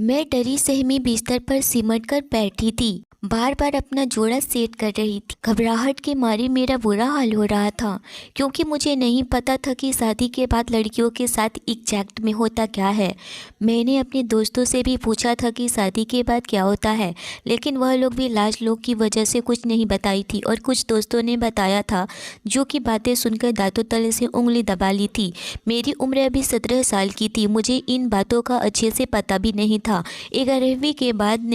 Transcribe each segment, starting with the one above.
मैं डरी सहमी बिस्तर पर सिमट कर बैठी थी। बार बार अपना जोड़ा सेट कर रही थी। घबराहट के मारे मेरा बुरा हाल हो रहा था, क्योंकि मुझे नहीं पता था कि शादी के बाद लड़कियों के साथ एग्जैक्ट में होता क्या है। मैंने अपने दोस्तों से भी पूछा था कि शादी के बाद क्या होता है, लेकिन वह लोग भी लाज लोग की वजह से कुछ नहीं बताई थी। और कुछ दोस्तों ने बताया था, जो कि बातें सुनकर दांतों तले से उंगली दबा ली थी। मेरी उम्र अभी 17 साल की थी। मुझे इन बातों का अच्छे से पता भी नहीं था। 11वीं के बाद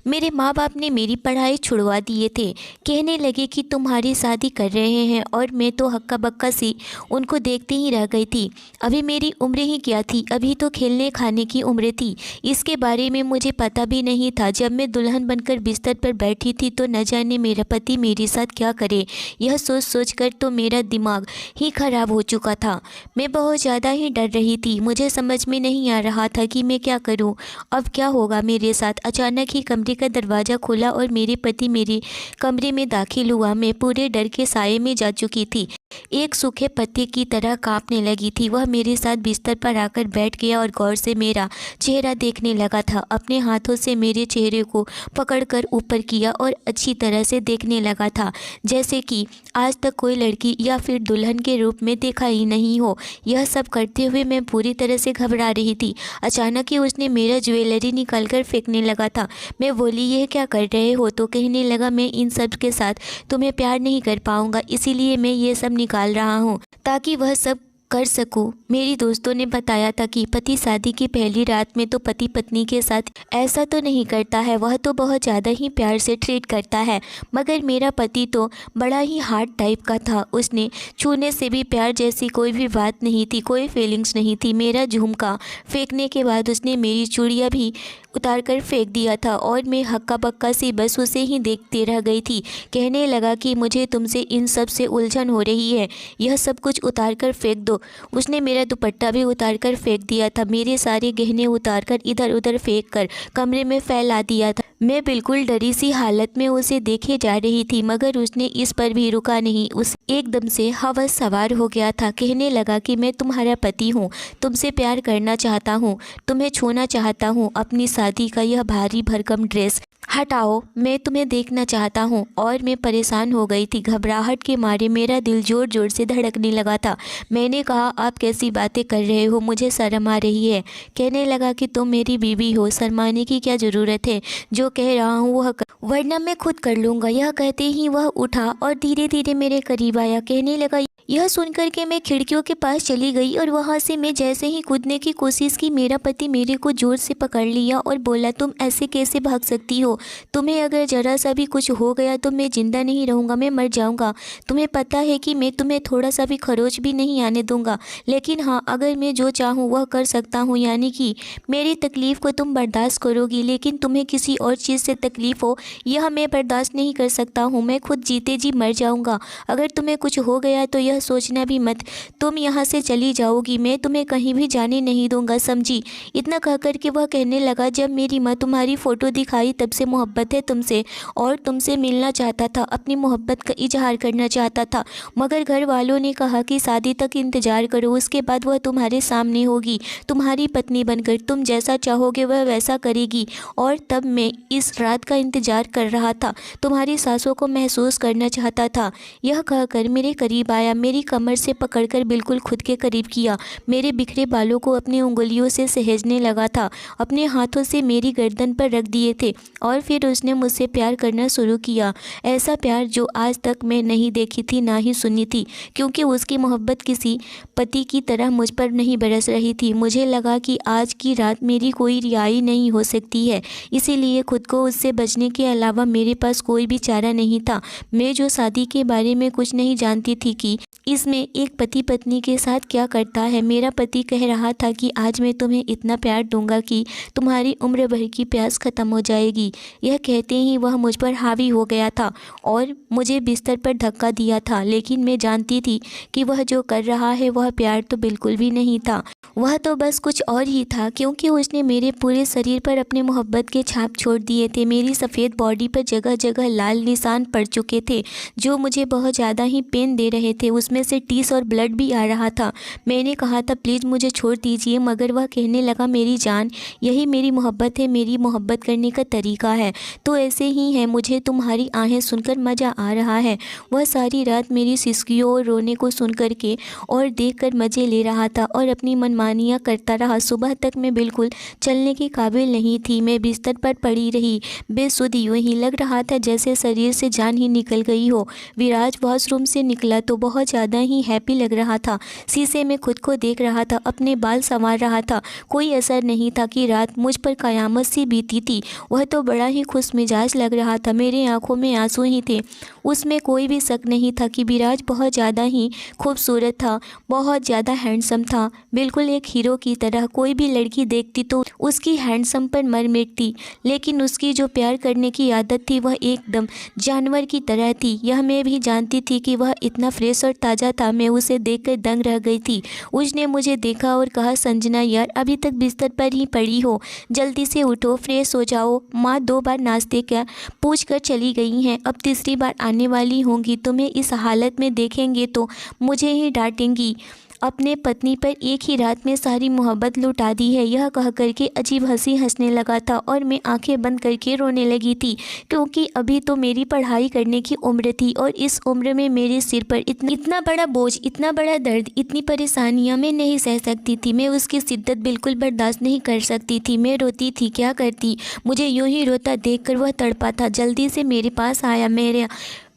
मेरे माँ बाप ने मेरी पढ़ाई छुड़वा दिए थे। कहने लगे कि तुम्हारी शादी कर रहे हैं, और मैं तो हक्का बक्का सी उनको देखते ही रह गई थी। अभी मेरी उम्र ही क्या थी, अभी तो खेलने खाने की उम्र थी। इसके बारे में मुझे पता भी नहीं था। जब मैं दुल्हन बनकर बिस्तर पर बैठी थी तो न जाने मेरा पति मेरे साथ क्या करे। यह सोच सोच कर तो मेरा दिमाग ही खराब हो चुका था। मैं बहुत ज़्यादा ही डर रही थी। मुझे समझ में नहीं आ रहा था कि मैं क्या करूं, अब क्या होगा मेरे साथ। अचानक ही कमरे का दरवाज़ा खुला और मेरे पति मेरे कमरे में दाखिल हुआ। मैं पूरे डर के साये में जा चुकी थी। एक सूखे पत्ते की तरह कांपने लगी थी। वह मेरे साथ बिस्तर पर आकर बैठ गया और गौर से मेरा चेहरा देखने लगा था। अपने हाथों से मेरे चेहरे को पकड़कर ऊपर किया और अच्छी तरह से देखने लगा था, जैसे कि आज तक कोई लड़की या फिर दुल्हन के रूप में देखा ही नहीं हो। यह सब करते हुए मैं पूरी तरह से घबरा रही थी। अचानक ही उसने मेरा ज्वेलरी निकाल कर फेंकने लगा था। मैं बोली, यह क्या कर रहे हो? तो कहने लगा, मैं इन सब के साथ तुम्हें प्यार नहीं कर पाऊंगा, इसीलिए मैं ये सब निकाल रहा हूँ ताकि वह सब कर सकूं। मेरी दोस्तों ने बताया था कि पति शादी की पहली रात में तो पति पत्नी के साथ ऐसा तो नहीं करता है, वह तो बहुत ज़्यादा ही प्यार से ट्रीट करता है। मगर मेरा पति तो बड़ा ही हार्ड टाइप का था। उसने छूने से भी प्यार जैसी कोई भी बात नहीं थी, कोई फीलिंग्स नहीं थी। मेरा झुमका फेंकने के बाद उसने मेरी चूड़ियाँ भी उतार कर फेंक दिया था और मैं हक्का बक्का सी बस उसे ही देखते रह गई थी। कहने लगा कि मुझे तुमसे इन सब से उलझन हो रही है, यह सब कुछ उतार कर फेंक दो। उसने मेरा दुपट्टा भी उतार कर फेंक दिया था। मेरे सारे गहने उतार कर इधर उधर फेंक कर कमरे में फैला दिया था। मैं बिल्कुल डरी सी हालत में उसे देखे जा रही थी, मगर उसने इस पर भी रुका नहीं। उस एकदम से हवस सवार हो गया था। कहने लगा कि मैं तुम्हारा पति हूँ, तुमसे प्यार करना चाहता हूँ, तुम्हें छूना चाहता हूँ। अपनी शादी का यह भारी भरकम ड्रेस हटाओ, मैं तुम्हें देखना चाहता हूँ। और मैं परेशान हो गई थी। घबराहट के मारे मेरा दिल जोर जोर से धड़कने लगा था। मैंने कहा, आप कैसी बातें कर रहे हो, मुझे शर्म आ रही है। कहने लगा कि तुम मेरी बीवी हो, शर्माने की क्या ज़रूरत है, जो कह रहा हूँ वह कर, वरना मैं खुद कर लूँगा। यह कहते ही वह उठा और धीरे धीरे मेरे करीब आया। कहने लगा, यह सुनकर के मैं खिड़कियों के पास चली गई और वहाँ से मैं जैसे ही कूदने की कोशिश की, मेरा पति मेरे को जोर से पकड़ लिया और बोला, तुम ऐसे कैसे भाग सकती हो? तुम्हें अगर ज़रा सा भी कुछ हो गया तो मैं ज़िंदा नहीं रहूँगा, मैं मर जाऊँगा। तुम्हें पता है कि मैं तुम्हें थोड़ा सा भी खरोच भी नहीं आने दूँगा। लेकिन हाँ, अगर मैं जो चाहूँ वह कर सकता हूँ, यानी कि मेरी तकलीफ़ को तुम बर्दाश्त करोगी, लेकिन तुम्हें किसी और चीज़ से तकलीफ़ हो, यह मैं बर्दाश्त नहीं कर सकता हूँ। मैं खुद जीते जी मर जाऊँगा। अगर तुम्हें कुछ हो गया तो यह सोचना भी मत, तुम यहाँ से चली जाओगी, मैं तुम्हें कहीं भी जाने नहीं दूंगा, समझी? इतना कह कर के वह कहने लगा, जब मेरी माँ तुम्हारी फ़ोटो दिखाई तब से मोहब्बत है तुमसे, और तुमसे मिलना चाहता था, अपनी मोहब्बत का इजहार करना चाहता था। मगर घर वालों ने कहा कि शादी तक इंतज़ार करो, उसके बाद वह तुम्हारे सामने होगी, तुम्हारी पत्नी बनकर, तुम जैसा चाहोगे वह वैसा करेगी। और तब मैं इस रात का इंतज़ार कर रहा था, तुम्हारी सांसों को महसूस करना चाहता था। यह कहकर मेरे करीब आया, मेरी कमर से पकड़कर बिल्कुल खुद के करीब किया, मेरे बिखरे बालों को अपनी उंगलियों से सहेजने लगा था, अपने हाथों से मेरी गर्दन पर रख दिए थे, और फिर उसने मुझसे प्यार करना शुरू किया। ऐसा प्यार जो आज तक मैं नहीं देखी थी, ना ही सुनी थी, क्योंकि उसकी मोहब्बत किसी पति की तरह मुझ पर नहीं बरस रही थी। मुझे लगा कि आज की रात मेरी कोई रिहाई नहीं हो सकती है, इसीलिए खुद को उससे बचने के अलावा मेरे पास कोई भी चारा नहीं था। मैं जो शादी के बारे में कुछ नहीं जानती थी कि इसमें एक पति पत्नी के साथ क्या करता है। मेरा पति कह रहा था कि आज मैं तुम्हें इतना प्यार दूंगा कि तुम्हारी उम्र भर की प्यास खत्म हो जाएगी। यह कहते ही वह मुझ पर हावी हो गया था और मुझे बिस्तर पर धक्का दिया था, लेकिन मैं जानती थी कि वह जो कर रहा है वह प्यार तो बिल्कुल भी नहीं था, वह तो बस कुछ और ही था, क्योंकि उसने मेरे पूरे शरीर पर अपने मोहब्बत के छाप छोड़ दिए थे। मेरी सफ़ेद बॉडी पर जगह जगह लाल निशान पड़ चुके थे, जो मुझे बहुत ज़्यादा ही पेन दे रहे थे। उसमें से टीस और ब्लड भी आ रहा था। मैंने कहा था प्लीज़ मुझे छोड़ दीजिए, मगर वह कहने लगा मेरी जान, यही मेरी मोहब्बत है, मेरी मोहब्बत करने का तरीका है। तो ऐसे ही है, मुझे तुम्हारी आहें सुनकर मज़ा आ रहा है। वह सारी रात मेरी सिसकियों और रोने को सुन कर के और देख कर मज़े ले रहा था और अपनी मनमानियाँ करता रहा। सुबह तक मैं बिल्कुल चलने के काबिल नहीं थी। मैं बिस्तर पर पड़ी रही बेसुध, यूँ ही लग रहा था जैसे शरीर से जान ही निकल गई हो। विराज वॉशरूम से निकला तो बहुत ज़्यादा ही हैप्पी लग रहा था। शीशे में खुद को देख रहा था, अपने बाल संवार रहा था। कोई असर नहीं था कि रात मुझ पर कयामत सी बीती थी। वह तो बड़ा ही खुश मिजाज लग रहा था। मेरे आंखों में आंसू ही थे। उसमें कोई भी शक नहीं था कि विराज बहुत ज़्यादा ही खूबसूरत था, बहुत ज़्यादा हैंडसम था, बिल्कुल एक हीरो की तरह। कोई भी लड़की देखती तो उसकी हैंडसम पर मर मिटती, लेकिन उसकी जो प्यार करने की आदत थी वह एकदम जानवर की तरह थी। यह मैं भी जानती थी कि वह इतना फ्रेश और ताज़ा था। मैं उसे देखकर दंग रह गई थी। उसने मुझे देखा और कहा, संजना यार, अभी तक बिस्तर पर ही पड़ी हो, जल्दी से उठो, फ्रेश हो जाओ। माँ 2 बार नाश्ते का पूछ कर चली गई हैं, अब तीसरी बार आने वाली होंगी। तुम्हें इस हालत में देखेंगे तो मुझे ही डांटेंगी। अपने पत्नी पर एक ही रात में सारी मोहब्बत लुटा दी है। यह कह करके अजीब हंसी हंसने लगा था और मैं आंखें बंद करके रोने लगी थी, क्योंकि अभी तो मेरी पढ़ाई करने की उम्र थी और इस उम्र में मेरे सिर पर इतना बड़ा बोझ, इतना बड़ा दर्द, इतनी परेशानियां मैं नहीं सह सकती थी। मैं उसकी शिद्दत बिल्कुल बर्दाश्त नहीं कर सकती थी। मैं रोती थी, क्या करती। मुझे यूं ही रोता देखकर वह तड़पा था। जल्दी से मेरे पास आया,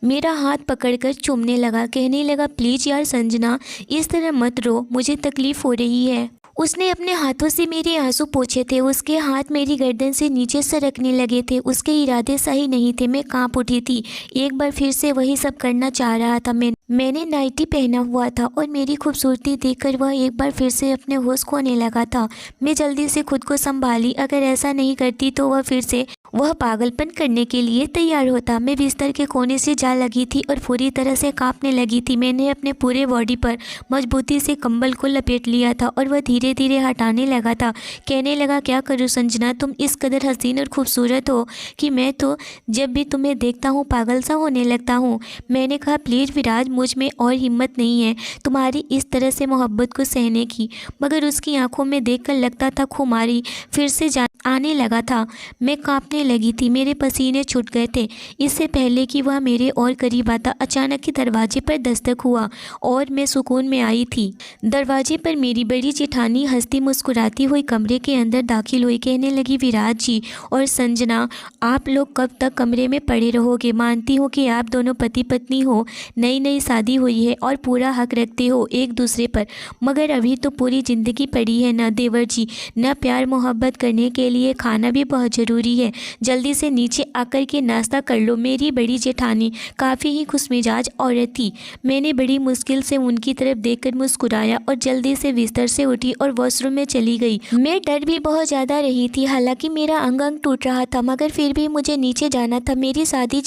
मेरा हाथ पकड़कर चूमने लगा, कहने लगा प्लीज़ यार संजना, इस तरह मत रो, मुझे तकलीफ़ हो रही है। उसने अपने हाथों से मेरे आंसू पोंछे थे। उसके हाथ मेरी गर्दन से नीचे सरकने लगे थे। उसके इरादे सही नहीं थे। मैं कांप उठी थी। एक बार फिर से वही सब करना चाह रहा था। मैंने नाइटी पहना हुआ था और मेरी खूबसूरती देखकर वह एक बार फिर से अपने होश खोने लगा था। मैं जल्दी से खुद को संभाली। अगर ऐसा नहीं करती तो वह फिर से पागलपन करने के लिए तैयार होता। मैं बिस्तर के कोने से जा लगी थी और पूरी तरह से कांपने लगी थी। मैंने अपने पूरे बॉडी पर मजबूती से कंबल को लपेट लिया था और वह धीरे धीरे हटाने लगा था। कहने लगा, क्या करूँ संजना, तुम इस कदर हसीन और खूबसूरत हो कि मैं तो जब भी तुम्हें देखता हूँ पागल सा होने लगता हूँ। मैंने कहा, प्लीज़ विराज, मुझ में और हिम्मत नहीं है तुम्हारी इस तरह से मोहब्बत को सहने की। मगर उसकी आंखों में देखकर लगता था खुमारी फिर से आने लगा था। मैं कांपने लगी थी, मेरे पसीने छूट गए थे। इससे पहले कि वह मेरे और करीब आता, अचानक ही दरवाजे पर दस्तक हुआ और मैं सुकून में आई थी। दरवाजे पर मेरी बड़ी जेठानी हंसती मुस्कुराती हुई कमरे के अंदर दाखिल हुई। कहने लगी, विराज जी और संजना, आप लोग कब तक कमरे में पड़े रहोगे। मानती हूँ कि आप दोनों पति पत्नी हो, नई नई शादी हुई है और पूरा हक रखते हो एक दूसरे पर, मगर अभी तो पूरी ज़िंदगी पड़ी है ना देवर जी। न प्यार मोहब्बत करने के लिए खाना भी बहुत ज़रूरी है। जल्दी से नीचे आकर के नाश्ता कर लो। मेरी बड़ी जेठानी काफ़ी ही खुशमिजाज औरत थी। मैंने बड़ी मुश्किल से उनकी तरफ देखकर मुस्कुराया और जल्दी से बिस्तर से उठी और वॉशरूम में चली गई। मैं डर भी बहुत ज़्यादा रही थी, हालांकि मेरा अंग अंग टूट रहा था, मगर फिर भी मुझे नीचे जाना था। मेरी शादी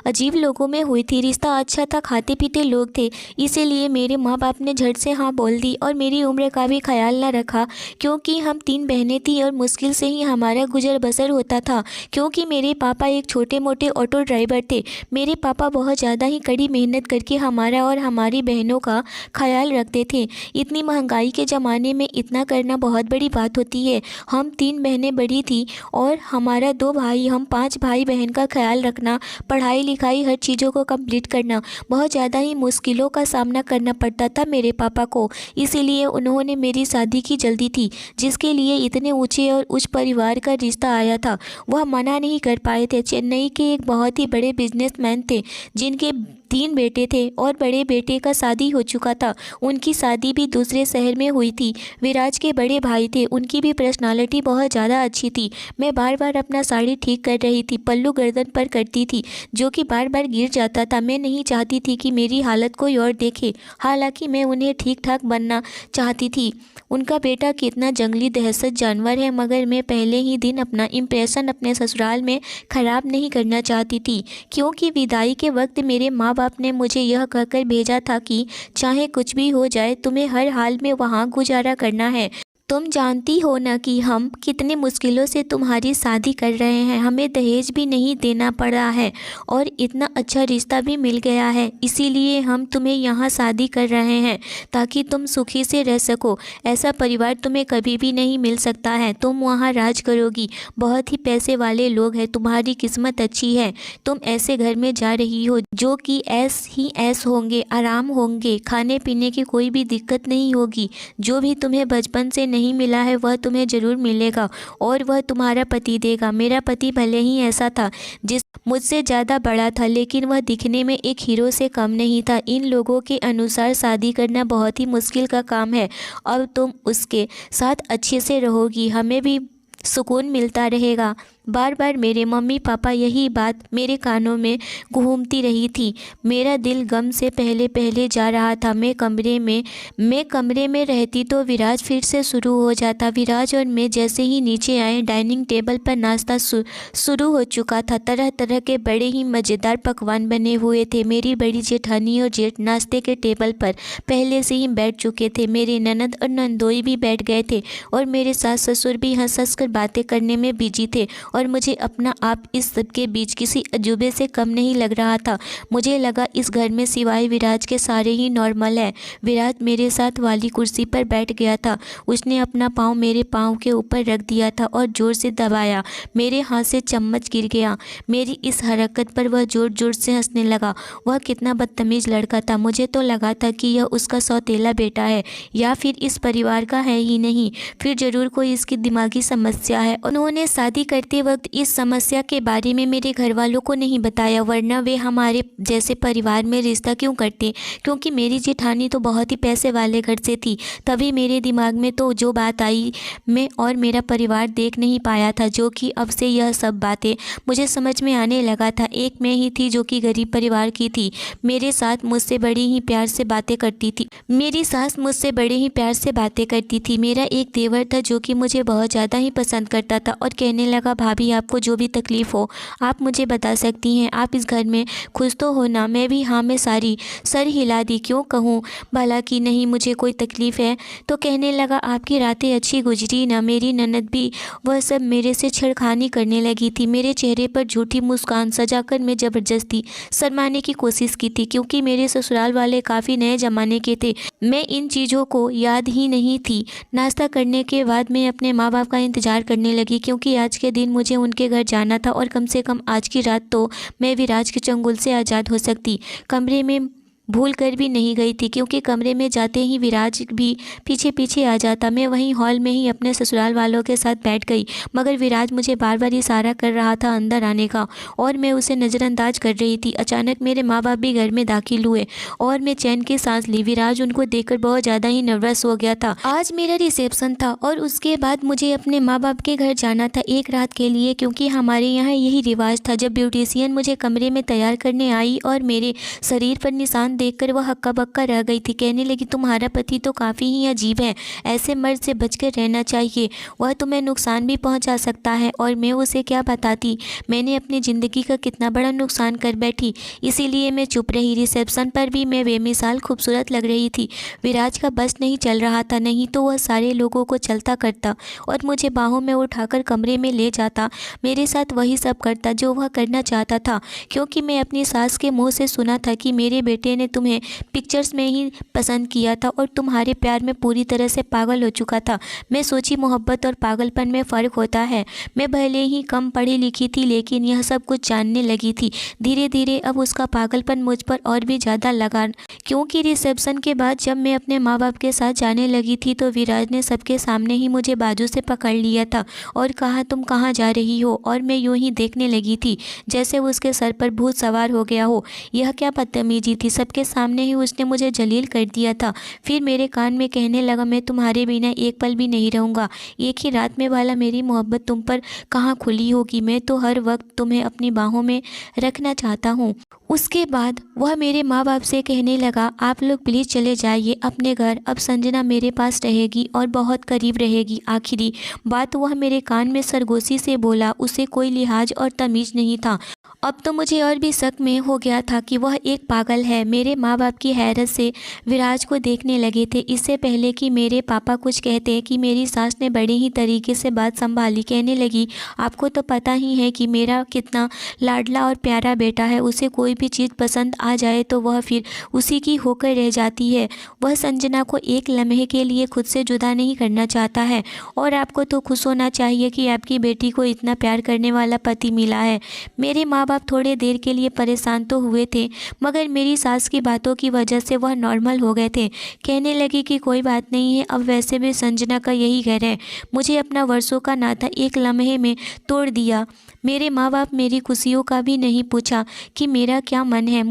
अजीब लोगों में हुई थी, रिश्ता अच्छा था, खाते पीते लोग थे, इसीलिए मेरे माँ बाप ने झट से हाँ बोल दी और मेरी उम्र का भी ख्याल न रखा, क्योंकि हम 3 बहनें थी और मुश्किल से ही हमारा गुजर बसर होता था, क्योंकि मेरे पापा एक छोटे मोटे ऑटो ड्राइवर थे। मेरे पापा बहुत ज़्यादा ही कड़ी मेहनत करके हमारा और हमारी बहनों का ख्याल रखते थे। इतनी महंगाई के ज़माने में इतना करना बहुत बड़ी बात होती है। हम 3 बहनें बड़ी थी और हमारा 2 भाई, हम 5 भाई बहन का ख्याल रखना, पढ़ाई लिखाई हर चीज़ों को कंप्लीट करना, बहुत ज़्यादा ही मुश्किलों का सामना करना पड़ता था मेरे पापा को। इसीलिए उन्होंने मेरी शादी की जल्दी थी, जिसके लिए इतने ऊँचे और उच्च परिवार का रिश्ता आया था, वह मना नहीं कर पाए थे। चेन्नई के एक बहुत ही बड़े बिजनेसमैन थे, जिनके 3 बेटे थे और बड़े बेटे का शादी हो चुका था। उनकी शादी भी दूसरे शहर में हुई थी। विराज के बड़े भाई थे, उनकी भी पर्सनालिटी बहुत ज़्यादा अच्छी थी। मैं बार बार अपना साड़ी ठीक कर रही थी, पल्लू गर्दन पर करती थी, जो कि बार बार गिर जाता था। मैं नहीं चाहती थी कि मेरी हालत कोई और देखे, हालांकि मैं उन्हें ठीक ठाक बनना चाहती थी। उनका बेटा कितना जंगली दहशत जानवर है, मगर मैं पहले ही दिन अपना इम्प्रेशन अपने ससुराल में ख़राब नहीं करना चाहती थी, क्योंकि विदाई के वक्त मेरे माँ बाप ने मुझे यह कहकर भेजा था कि चाहे कुछ भी हो जाए, तुम्हें हर हाल में वहाँ गुजारा करना है। तुम जानती हो ना कि हम कितने मुश्किलों से तुम्हारी शादी कर रहे हैं, हमें दहेज भी नहीं देना पड़ा है और इतना अच्छा रिश्ता भी मिल गया है। इसीलिए हम तुम्हें यहाँ शादी कर रहे हैं ताकि तुम सुखी से रह सको। ऐसा परिवार तुम्हें कभी भी नहीं मिल सकता है। तुम वहाँ राज करोगी, बहुत ही पैसे वाले लोग हैं, तुम्हारी किस्मत अच्छी है। तुम ऐसे घर में जा रही हो जो कि ऐस ही ऐस होंगे, आराम होंगे, खाने पीने की कोई भी दिक्कत नहीं होगी। जो भी तुम्हें बचपन से नहीं मिला है वह तुम्हें ज़रूर मिलेगा और वह तुम्हारा पति देगा। मेरा पति भले ही ऐसा था, जिस मुझसे ज़्यादा बड़ा था, लेकिन वह दिखने में एक हीरो से कम नहीं था। इन लोगों के अनुसार शादी करना बहुत ही मुश्किल का काम है। अब तुम उसके साथ अच्छे से रहोगी, हमें भी सुकून मिलता रहेगा। बार बार मेरे मम्मी पापा यही बात मेरे कानों में घूमती रही थी। मेरा दिल गम से पहले पहले जा रहा था। मैं कमरे में रहती तो विराज फिर से शुरू हो जाता। विराज और मैं जैसे ही नीचे आए, डाइनिंग टेबल पर नाश्ता शुरू हो चुका था। तरह तरह के बड़े ही मज़ेदार पकवान बने हुए थे। मेरी बड़ी जेठानी और जेठ नाश्ते के टेबल पर पहले से ही बैठ चुके थे। मेरे ननद और नंदोई भी बैठ गए थे और मेरे सास ससुर भी हंस हंस कर बातें करने में बिजी थे और मुझे अपना आप इस सब के बीच किसी अजूबे से कम नहीं लग रहा था। मुझे लगा इस घर में सिवाय विराज के सारे ही नॉर्मल है। विराज मेरे साथ वाली कुर्सी पर बैठ गया था। उसने अपना पाँव मेरे पाँव के ऊपर रख दिया था और ज़ोर से दबाया। मेरे हाथ से चम्मच गिर गया। मेरी इस हरकत पर वह ज़ोर ज़ोर से हंसने लगा। वह कितना बदतमीज़ लड़का था। मुझे तो लगा था कि यह उसका सौतेला बेटा है या फिर इस परिवार का है ही नहीं, फिर ज़रूर कोई इसकी दिमागी समस्या है। उन्होंने शादी करते वक्त इस समस्या के बारे में मेरे घर वालों को नहीं बताया, वरना वे हमारे जैसे परिवार में रिश्ता क्यों करते। क्योंकि मेरी जेठानी तो बहुत ही पैसे वाले घर से थी। तभी मेरे दिमाग में तो जो बात आई, मैं और मेरा परिवार देख नहीं पाया था, जो कि अब से यह सब बातें मुझे समझ में आने लगा था। एक मैं ही थी जो कि गरीब परिवार की थी। मेरे साथ मुझसे बड़ी ही प्यार से बातें करती थी। मेरी सास मुझसे बड़े ही प्यार से बातें करती थी। मेरा एक देवर था जो कि मुझे बहुत ज़्यादा ही पसंद करता था और कहने लगा, भाभी आपको जो भी तकलीफ़ हो आप मुझे बता सकती हैं, आप इस घर में खुश तो हो ना। मैं भी हाँ में सारी सर हिला दी। क्यों कहूँ भला कि नहीं मुझे कोई तकलीफ़ है। तो कहने लगा, आपकी रातें अच्छी गुजरी ना। मेरी ननद भी वह सब मेरे से छेड़खानी करने लगी थी। मेरे चेहरे पर झूठी मुस्कान सजाकर मैं ज़बरदस्ती शर्माने की कोशिश की थी, क्योंकि मेरे ससुराल वाले काफ़ी नए ज़माने के थे। मैं इन चीज़ों को याद ही नहीं थी। नाश्ता करने के बाद मैं अपने माँ बाप का इंतज़ार करने लगी, क्योंकि आज के दिन मुझे उनके घर जाना था और कम से कम आज की रात तो मैं विराज के चंगुल से आज़ाद हो सकती। कमरे में भूल कर भी नहीं गई थी, क्योंकि कमरे में जाते ही विराज भी पीछे पीछे आ जाता। मैं वहीं हॉल में ही अपने ससुराल वालों के साथ बैठ गई, मगर विराज मुझे बार बार इशारा कर रहा था अंदर आने का और मैं उसे नज़रअंदाज कर रही थी। अचानक मेरे माँ बाप भी घर में दाखिल हुए और मैं चैन की सांस ली। विराज उनको देखकर बहुत ज़्यादा ही नर्वस हो गया था। आज मेरा रिसेप्शन था और उसके बाद मुझे अपने माँ बाप के घर जाना था एक रात के लिए, क्योंकि हमारे यहाँ यही रिवाज था। जब ब्यूटिशियन मुझे कमरे में तैयार करने आई और मेरे शरीर पर निशान देखकर वह हक्का बक्का रह गई थी। कहने लगी, तुम्हारा पति तो काफ़ी ही अजीब है, ऐसे मर्द से बचकर रहना चाहिए, वह तुम्हें नुकसान भी पहुंचा सकता है। और मैं उसे क्या बताती, मैंने अपनी ज़िंदगी का कितना बड़ा नुकसान कर बैठी। इसीलिए मैं चुप रही। रिसेप्शन पर भी मैं बेमिसाल खूबसूरत लग रही थी। विराज का बस नहीं चल रहा था, नहीं तो वह सारे लोगों को चलता करता और मुझे बाहों में उठाकर कमरे में ले जाता। मेरे साथ वही सब करता जो वह करना चाहता था, क्योंकि मैं अपनी सास के मुँह से सुना था कि मेरे बेटे ने तुम्हें पिक्चर्स में ही पसंद किया था और तुम्हारे प्यार में पूरी तरह से पागल हो चुका था। मैं सोची मोहब्बत और पागलपन में फ़र्क होता है। मैं भले ही कम पढ़ी लिखी थी, लेकिन यह सब कुछ जानने लगी थी। धीरे धीरे अब उसका पागलपन मुझ पर और भी ज़्यादा लगा, क्योंकि रिसेप्शन के बाद जब मैं अपने माँ बाप के साथ जाने लगी थी तो विराज ने सबके सामने ही मुझे बाजू से पकड़ लिया था और कहा, तुम कहाँ जा रही हो। और मैं यूँ ही देखने लगी थी जैसे उसके सर पर भूत सवार हो गया हो। यह क्या बदतमीजी थी, सबके सामने ही उसने मुझे जलील कर दिया था। फिर मेरे कान में कहने लगा, मैं तुम्हारे बिना एक पल भी नहीं रहूँगा। एक ही रात में वाला मेरी मोहब्बत तुम पर कहाँ खुली होगी। मैं तो हर वक्त तुम्हें अपनी बाहों में रखना चाहता हूँ। उसके बाद वह मेरे माँ बाप से कहने लगा, आप लोग प्लीज़ चले जाइए अपने घर, अब संजना मेरे पास रहेगी और बहुत करीब रहेगी। आखिरी बात वह मेरे कान में सरगोशी से बोला। उसे कोई लिहाज और तमीज़ नहीं था अब तो मुझे और भी शक में हो गया था कि वह एक पागल है। मेरे माँ बाप की हैरत से विराज को देखने लगे थे। इससे पहले कि मेरे पापा कुछ कहते कि मेरी सास ने बड़े ही तरीके से बात संभाली। कहने लगी, आपको तो पता ही है कि मेरा कितना लाडला और प्यारा बेटा है। उसे कोई भी चीज़ पसंद आ जाए तो वह फिर उसी की होकर रह जाती है। वह संजना को एक लम्हे के लिए खुद से जुदा नहीं करना चाहता है। और आपको तो खुश होना चाहिए कि आपकी बेटी को इतना प्यार करने वाला पति मिला है। मेरे माँ बाप थोड़े देर के लिए परेशान तो हुए थे, मगर मेरी सास की बातों की वजह से वह नॉर्मल हो गए थे। कहने लगी कि कोई बात नहीं है, अब वैसे भी संजना का यही घर है। मुझे अपना वर्षों का नाता एक लम्हे में तोड़ दिया। मेरे माँ बाप मेरी खुशियों का भी नहीं पूछा कि मेरा क्या मन है।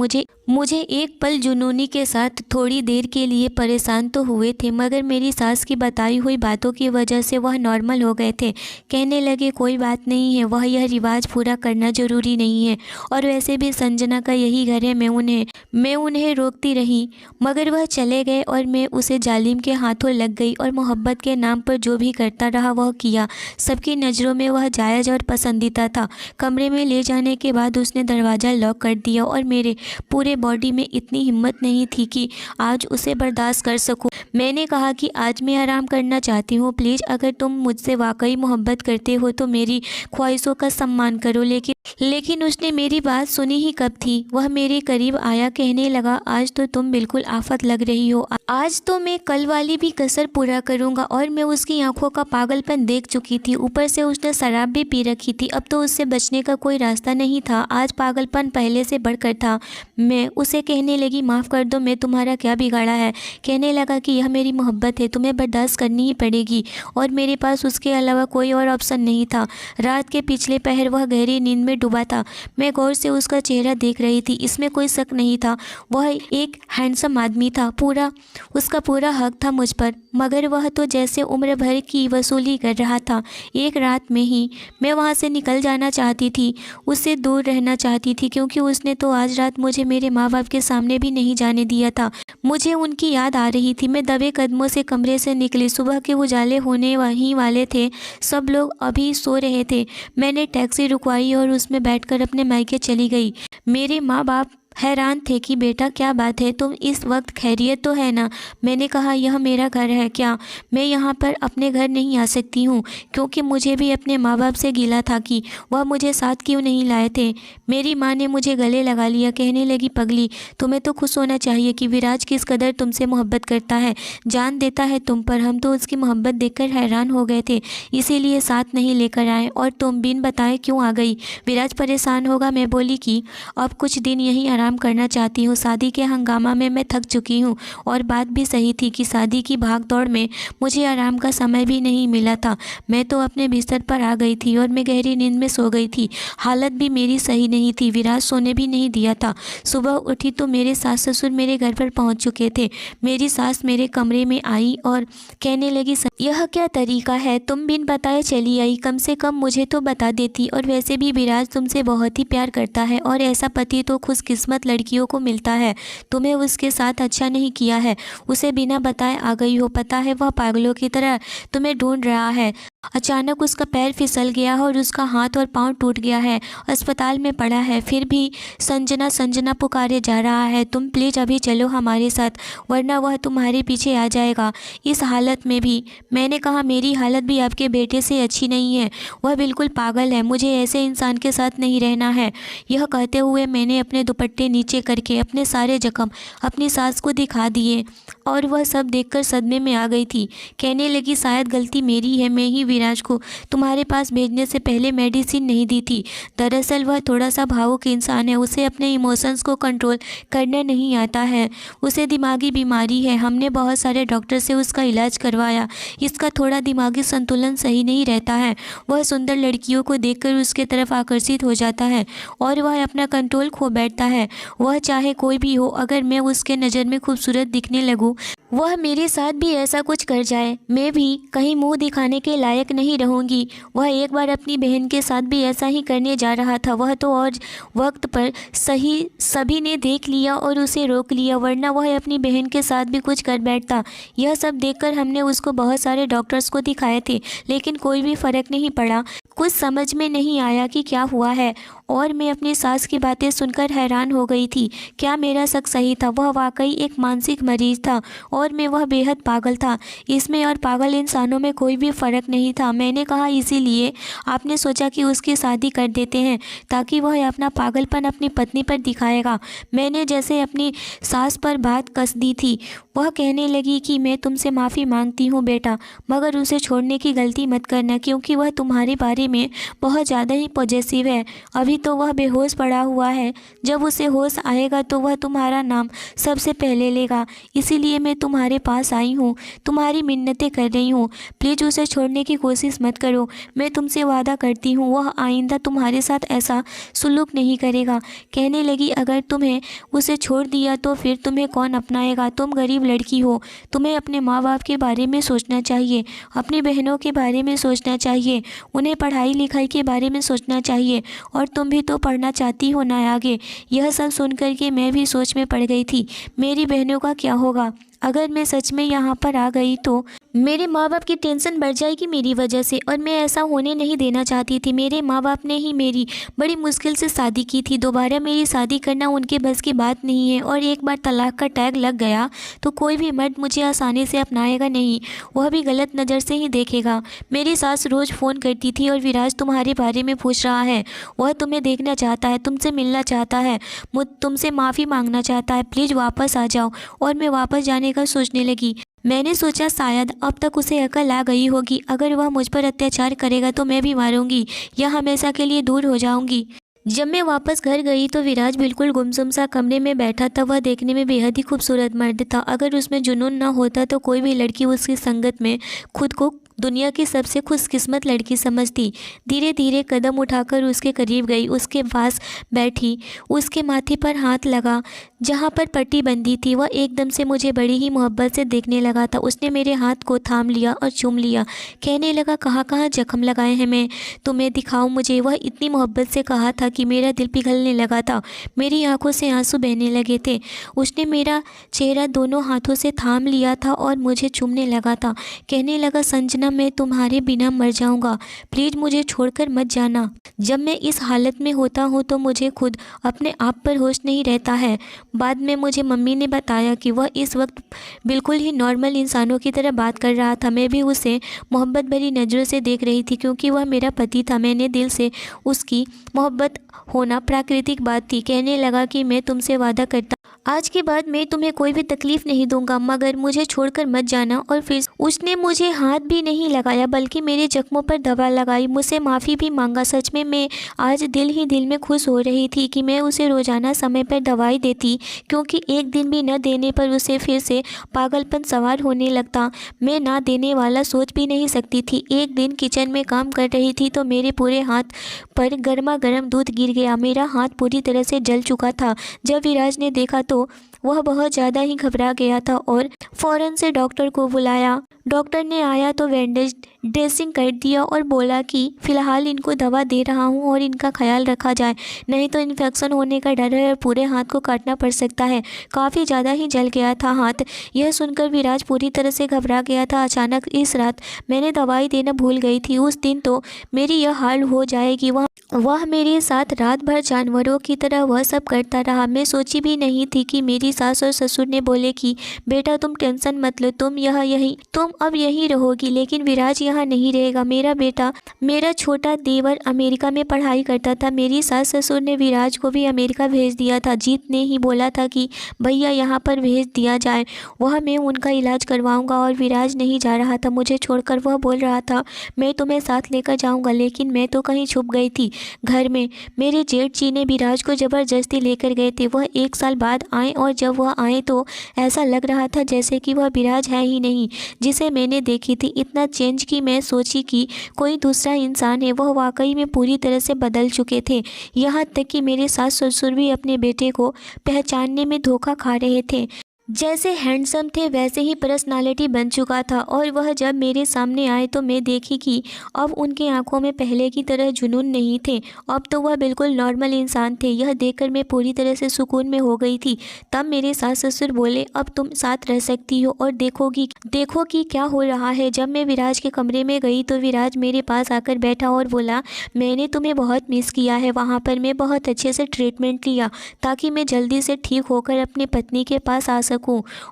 मुझे एक पल जुनूनी के साथ थोड़ी देर के लिए परेशान तो हुए थे, मगर मेरी सास की बताई हुई बातों की वजह से वह नॉर्मल हो गए थे। कहने लगे, कोई बात नहीं है, वह यह रिवाज पूरा करना ज़रूरी नहीं है, और वैसे भी संजना का यही घर है। मैं उन्हें रोकती रही, मगर वह चले गए और मैं उसे जालिम के हाथों लग गई और मोहब्बत के नाम पर जो भी करता रहा वह किया। सबकी नज़रों में वह जायज़ और पसंदीदा था। कमरे में ले जाने के बाद उसने दरवाज़ा लॉक कर दिया और मेरे पूरे बॉडी में इतनी हिम्मत नहीं थी कि आज उसे बर्दाश्त कर सकूं। मैंने कहा कि आज मैं आराम करना चाहती हूँ, प्लीज़ अगर तुम मुझसे वाकई मोहब्बत करते हो तो मेरी ख्वाहिशों का सम्मान करो। लेकिन उसने मेरी बात सुनी ही कब थी। वह मेरे करीब आया, कहने लगा, आज तो तुम बिल्कुल आफत लग रही हो। आज तो मैं कल वाली भी कसर पूरा करूँगा। और मैं उसकी आंखों का पागलपन देख चुकी थी, ऊपर से उसने शराब भी पी रखी थी। अब तो उससे बचने का कोई रास्ता नहीं था। आज पागलपन पहले से बढ़कर था। मैं उसे कहने लगी, माफ़ कर दो, मैं तुम्हारा क्या बिगाड़ा है। कहने लगा कि यह मेरी मोहब्बत है, तुम्हें बर्दाश्त करनी ही पड़ेगी, और मेरे पास उसके अलावा कोई और ऑप्शन नहीं था। रात के पिछले पहर वह गहरी नींद में डूबा था। मैं गौर से उसका चेहरा देख रही थी। इसमें कोई शक नहीं था, वह एक हैंडसम आदमी था। उसका पूरा हक था मुझ पर, मगर वह तो जैसे उम्र भर की वसूली कर रहा था। एक रात में ही मैं वहाँ से निकल जाना चाहती थी, उससे दूर रहना चाहती थी, क्योंकि उसने तो आज रात मुझे मेरे माँ बाप के सामने भी नहीं जाने दिया था। मुझे उनकी याद आ रही थी। मैं दबे कदमों से कमरे से निकली। सुबह के उजाले होने ही वाले थे। सब लोग अभी सो रहे थे। मैंने टैक्सी रुकवाई और उसमें बैठकर अपने मायके चली गई। मेरे माँ बाप हैरान थे कि बेटा क्या बात है, तुम इस वक्त खैरियत तो है ना। मैंने कहा, यह मेरा घर है, क्या मैं यहाँ पर अपने घर नहीं आ सकती हूँ? क्योंकि मुझे भी अपने माँ बाप से गिला था कि वह मुझे साथ क्यों नहीं लाए थे। मेरी माँ ने मुझे गले लगा लिया। कहने लगी, पगली, तुम्हें तो खुश होना चाहिए कि विराज किस कदर तुमसे मोहब्बत करता है, जान देता है तुम पर। हम तो उसकी मोहब्बत देखकर हैरान हो गए थे, इसीलिए साथ नहीं लेकर आए, और तुम बिन बताए क्यों आ गई? विराज परेशान होगा। मैं बोली कि अब कुछ दिन यहीं आराम करना चाहती हूँ। शादी के हंगामा में मैं थक चुकी हूँ, और बात भी सही थी कि शादी की भाग दौड़ में मुझे आराम का समय भी नहीं मिला था। मैं तो अपने बिस्तर पर आ गई थी और मैं गहरी नींद में सो गई थी। हालत भी मेरी सही नहीं थी, विराज सोने भी नहीं दिया था। सुबह उठी तो मेरे सास ससुर मेरे घर पर पहुँच चुके थे। मेरी सास मेरे कमरे में आई और कहने लगी, यह क्या तरीका है, तुम बिन बताए चली आई, कम से कम मुझे तो बता देती। और वैसे भी विराज तुमसे बहुत ही प्यार करता है, और ऐसा पति तो खुशकिस्मत लड़कियों को मिलता है। तुम्हें उसके साथ अच्छा नहीं किया है, उसे बिना बताए आ गई हो। पता है वह पागलों की तरह तुम्हें ढूंढ रहा है। अचानक उसका पैर फिसल गया और उसका हाथ और पांव टूट गया है, अस्पताल में पड़ा है। फिर भी संजना संजना पुकारे जा रहा है। तुम प्लीज़ अभी चलो हमारे साथ, वरना वह तुम्हारे पीछे आ जाएगा इस हालत में भी। मैंने कहा, मेरी हालत भी आपके बेटे से अच्छी नहीं है, वह बिल्कुल पागल है, मुझे ऐसे इंसान के साथ नहीं रहना है। यह कहते हुए मैंने अपने दुपट्टे नीचे करके अपने सारे जख्म अपनी सास को दिखा दिए, और वह सब देखकर सदमे में आ गई थी। कहने लगी, शायद गलती मेरी है, मैं ही विराज को तुम्हारे पास भेजने से पहले मेडिसिन नहीं दी थी। दरअसल वह थोड़ा सा भावुक इंसान है, उसे अपने इमोशंस को कंट्रोल करना नहीं आता है, उसे दिमागी बीमारी है। हमने बहुत सारे डॉक्टर से उसका इलाज करवाया, इसका थोड़ा दिमागी संतुलन सही नहीं रहता है। वह सुंदर लड़कियों को देखकर उसके तरफ आकर्षित हो जाता है और वह अपना कंट्रोल खो बैठता है। वह चाहे कोई भी हो, अगर मैं उसके नज़र में खूबसूरत दिखने लगूं, वह मेरे साथ भी ऐसा कुछ कर जाए, मैं भी कहीं मुंह दिखाने के लायक लायक नहीं रहूँगी। वह एक बार अपनी बहन के साथ भी ऐसा ही करने जा रहा था। वह तो और वक्त पर सभी ने देख लिया और उसे रोक लिया, वरना वह अपनी बहन के साथ भी कुछ कर बैठता। यह सब देखकर हमने उसको बहुत सारे डॉक्टर्स को दिखाए थे, लेकिन कोई भी फ़र्क नहीं पड़ा। कुछ समझ में नहीं आया कि क्या हुआ है, और मैं अपनी सास की बातें सुनकर हैरान हो गई थी। क्या मेरा शक सही था? वह वाकई एक मानसिक मरीज था और वह बेहद पागल था। इसमें और पागल इंसानों में कोई भी फ़र्क नहीं था। मैंने कहा, इसीलिए आपने सोचा कि उसकी शादी कर देते हैं ताकि वह अपना पागलपन अपनी पत्नी पर दिखाएगा। मैंने जैसे अपनी सास पर बात कस दी थी। वह कहने लगी कि मैं तुमसे माफ़ी मांगती हूँ बेटा, मगर उसे छोड़ने की गलती मत करना, क्योंकि वह तुम्हारे बारे में बहुत ज़्यादा ही पॉजेसिव है। अभी तो वह बेहोश पड़ा हुआ है, जब उसे होश आएगा तो वह तुम्हारा नाम सबसे पहले लेगा। इसीलिए मैं तुम्हारे पास आई हूँ, तुम्हारी मिन्नतें कर रही हूँ। प्लीज़ उसे छोड़ने की कोशिश मत करो। मैं तुमसे वादा करती हूँ वह आइंदा तुम्हारे साथ ऐसा सुलूक नहीं करेगा। कहने लगी, अगर तुम्हें उसे छोड़ दिया तो फिर तुम्हें कौन अपनाएगा? तुम गरीब लड़की हो, तुम्हें अपने माँ बाप के बारे में सोचना चाहिए, अपनी बहनों के बारे में सोचना चाहिए, उन्हें पढ़ाई लिखाई के बारे में सोचना चाहिए, और तुम भी तो पढ़ना चाहती हो ना आगे। यह सब सुनकर के मैं भी सोच में पड़ गई थी, मेरी बहनों का क्या होगा? अगर मैं सच में यहाँ पर आ गई तो मेरे माँ बाप की टेंशन बढ़ जाएगी मेरी वजह से, और मैं ऐसा होने नहीं देना चाहती थी। मेरे माँ बाप ने ही मेरी बड़ी मुश्किल से शादी की थी। दोबारा मेरी शादी करना उनके बस की बात नहीं है, और एक बार तलाक का टैग लग गया तो कोई भी मर्द मुझे आसानी से अपनाएगा नहीं, वह भी गलत नज़र से ही देखेगा। मेरी सास रोज़ फ़ोन करती थी, और विराज तुम्हारे बारे में पूछ रहा है, वह तुम्हें देखना चाहता है, तुमसे मिलना चाहता है, तुमसे माफ़ी मांगना चाहता है, प्लीज़ वापस आ जाओ। और मैं वापस जाने का सोचने लगी। मैंने सोचा शायद अब तक उसे अकल आ गई होगी, अगर वह मुझ पर अत्याचार करेगा तो मैं भी मारूंगी या हमेशा के लिए दूर हो जाऊंगी। जब मैं वापस घर गई तो विराज बिल्कुल गुमसुम सा कमरे में बैठा था। वह देखने में बेहद ही खूबसूरत मर्द था। अगर उसमें जुनून न होता तो कोई भी लड़की उसकी संगत में खुद को दुनिया की सबसे खुशकिस्मत लड़की समझती। धीरे धीरे कदम उठाकर उसके करीब गई, उसके पास बैठी, उसके माथे पर हाथ लगा जहाँ पर पट्टी बंधी थी। वह एकदम से मुझे बड़ी ही मोहब्बत से देखने लगा था। उसने मेरे हाथ को थाम लिया और चूम लिया। कहने लगा, कहाँ कहाँ जख्म लगाए हैं मैं तुम्हें दिखाऊं मुझे। वह इतनी मोहब्बत से कहा था कि मेरा दिल पिघलने लगा था, मेरी आंखों से आंसू बहने लगे थे। उसने मेरा चेहरा दोनों हाथों से थाम लिया था और मुझे चूमने लगा था। कहने लगा, संजना, मैं तुम्हारे बिना मर जाऊंगा, प्लीज़ मुझे छोड़कर मत जाना। जब मैं इस हालत में होता हूँ तो मुझे खुद अपने आप पर होश नहीं रहता है। बाद में मुझे मम्मी ने बताया कि वह इस वक्त बिल्कुल ही नॉर्मल इंसानों की तरह बात कर रहा था। मैं भी उसे मोहब्बत भरी नज़रों से देख रही थी, क्योंकि वह मेरा पति था। मैंने दिल से उसकी मोहब्बत होना प्राकृतिक बात थी। कहने लगा कि मैं तुमसे वादा करता, आज के बाद मैं तुम्हें कोई भी तकलीफ़ नहीं दूंगा, मगर मुझे छोड़कर मत जाना। और फिर उसने मुझे हाथ भी नहीं लगाया, बल्कि मेरे जख्मों पर दवा लगाई, मुझसे माफ़ी भी मांगा। सच में मैं आज दिल ही दिल में खुश हो रही थी कि मैं उसे रोज़ाना समय पर दवाई देती, क्योंकि एक दिन भी न देने पर उसे फिर से पागलपन सवार होने लगता। मैं ना देने वाला सोच भी नहीं सकती थी। एक दिन किचन में काम कर रही थी तो मेरे पूरे हाथ पर गर्मा गर्म दूध गिर गया। मेरा हाथ पूरी तरह से जल चुका था। जब विराज ने देखा तो वह बहुत ज़्यादा ही घबरा गया था और फ़ौरन से डॉक्टर को बुलाया। डॉक्टर ने आया तो बैंडेज ड्रेसिंग कर दिया और बोला कि फ़िलहाल इनको दवा दे रहा हूँ और इनका ख्याल रखा जाए, नहीं तो इन्फेक्शन होने का डर है और पूरे हाथ को काटना पड़ सकता है। काफ़ी ज़्यादा ही जल गया था हाथ। यह सुनकर विराज पूरी तरह से घबरा गया था। अचानक इस रात मैंने दवाई देना भूल गई थी। उस दिन तो मेरी यह हाल हो जाएगी। वह मेरे साथ रात भर जानवरों की तरह वह सब करता रहा। मैं सोची भी नहीं थी कि मेरी सास और ससुर ने बोले कि बेटा तुम टेंशन मत लो, तुम अब यहीं रहोगी, लेकिन विराज यहाँ नहीं रहेगा। मेरा बेटा, मेरा छोटा देवर अमेरिका में पढ़ाई करता था। मेरी सास ससुर ने विराज को भी अमेरिका भेज दिया था। जीत ने ही बोला था कि भैया यहाँ पर भेज दिया जाए, वह मैं उनका इलाज करवाऊँगा। और विराज नहीं जा रहा था मुझे छोड़कर। वह बोल रहा था मैं तुम्हें साथ लेकर जाऊँगा, लेकिन मैं तो कहीं छुप गई थी घर में। मेरे जेठ जी ने विराज को ज़बरदस्ती लेकर गए थे। वह 1 साल बाद आए, और जब वह आए तो ऐसा लग रहा था जैसे कि वह विराज है ही नहीं जिसे मैंने देखी थी। इतना चेंज कि मैं सोची कि कोई दूसरा इंसान है। वह वाकई में पूरी तरह से बदल चुके थे। यहाँ तक कि मेरे सास ससुर भी अपने बेटे को पहचानने में धोखा खा रहे थे। जैसे हैंडसम थे वैसे ही पर्सनालिटी बन चुका था और वह जब मेरे सामने आए तो मैं देखी कि अब उनकी आंखों में पहले की तरह जुनून नहीं थे। अब तो वह बिल्कुल नॉर्मल इंसान थे। यह देखकर मैं पूरी तरह से सुकून में हो गई थी। तब मेरे सास ससुर बोले, अब तुम साथ रह सकती हो और देखो कि क्या हो रहा है। जब मैं विराज के कमरे में गई तो विराज मेरे पास आकर बैठा और बोला, मैंने तुम्हें बहुत मिस किया है। वहाँ पर मैं बहुत अच्छे से ट्रीटमेंट लिया ताकि मैं जल्दी से ठीक होकर अपनी पत्नी के पास आ सकूं,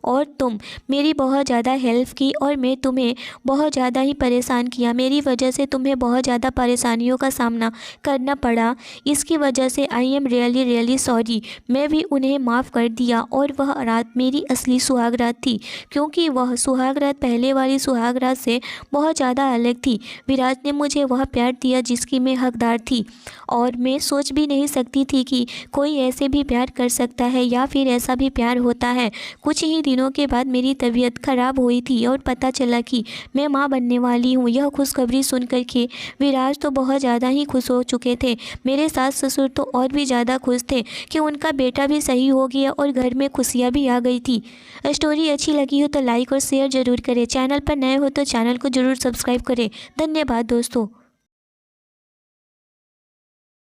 और तुम मेरी बहुत ज़्यादा हेल्प की और मैं तुम्हें बहुत ज़्यादा ही परेशान किया। मेरी वजह से तुम्हें बहुत ज़्यादा परेशानियों का सामना करना पड़ा। इसकी वजह से I am really really sorry. मैं भी उन्हें माफ़ कर दिया और वह रात मेरी असली सुहाग रात थी, क्योंकि वह सुहाग रात पहले वाली सुहाग रात से बहुत ज़्यादा अलग थी। विराज ने मुझे वह प्यार दिया जिसकी मैं हकदार थी, और मैं सोच भी नहीं सकती थी कि कोई ऐसे भी प्यार कर सकता है या फिर ऐसा भी प्यार होता है। कुछ ही दिनों के बाद मेरी तबीयत ख़राब हुई थी और पता चला कि मैं माँ बनने वाली हूँ। यह खुशखबरी सुन कर के विराज तो बहुत ज़्यादा ही खुश हो चुके थे। मेरे सास ससुर तो और भी ज़्यादा खुश थे कि उनका बेटा भी सही हो गया और घर में खुशियाँ भी आ गई थी। स्टोरी अच्छी लगी हो तो लाइक और शेयर ज़रूर करें। चैनल पर नए हो तो चैनल को ज़रूर सब्सक्राइब करें। धन्यवाद दोस्तों।